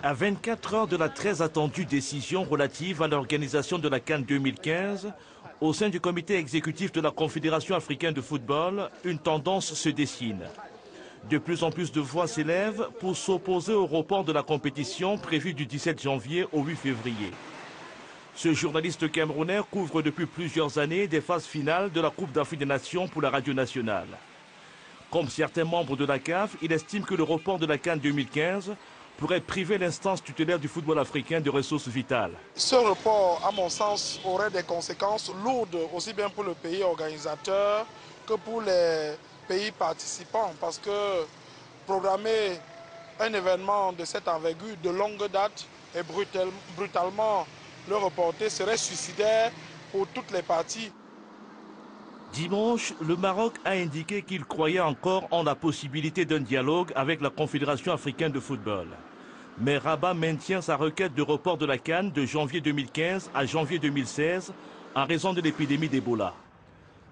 À 24 heures de la très attendue décision relative à l'organisation de la CAN 2015, au sein du comité exécutif de la Confédération africaine de football, une tendance se dessine. De plus en plus de voix s'élèvent pour s'opposer au report de la compétition prévue du 17 janvier au 8 février. Ce journaliste camerounais couvre depuis plusieurs années des phases finales de la Coupe d'Afrique des Nations pour la radio nationale. Comme certains membres de la CAF, il estime que le report de la CAN 2015 pourrait priver l'instance tutélaire du football africain de ressources vitales. Ce report, à mon sens, aurait des conséquences lourdes, aussi bien pour le pays organisateur que pour les pays participants, parce que programmer un événement de cette envergure de longue date et brutalement le reporter serait suicidaire pour toutes les parties. Dimanche, le Maroc a indiqué qu'il croyait encore en la possibilité d'un dialogue avec la Confédération africaine de football. Mais Rabat maintient sa requête de report de la CAN de janvier 2015 à janvier 2016 en raison de l'épidémie d'Ebola.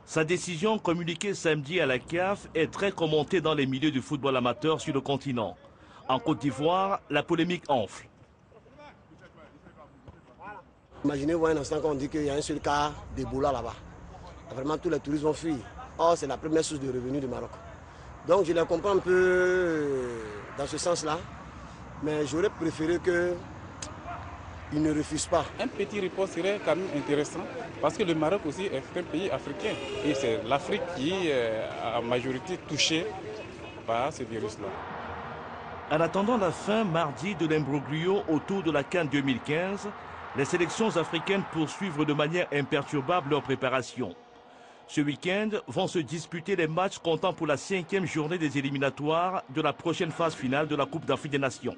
Sa décision communiquée samedi à la CAF est très commentée dans les milieux du football amateur sur le continent. En Côte d'Ivoire, la polémique enfle. Imaginez-vous un instant qu'on dit qu'il y a un seul cas d'Ebola là-bas. Vraiment, tous les touristes vont fuir. Or, c'est la première source de revenus du Maroc. Donc, je les comprends un peu dans ce sens-là. Mais j'aurais préféré qu'ils ne refusent pas. Un petit report serait quand même intéressant parce que le Maroc aussi est un pays africain. Et c'est l'Afrique qui est en majorité touchée par ce virus-là. En attendant la fin mardi de l'imbroglio autour de la CAN 2015, les sélections africaines poursuivent de manière imperturbable leur préparation. Ce week-end vont se disputer les matchs comptant pour la 5e journée des éliminatoires de la prochaine phase finale de la Coupe d'Afrique des Nations.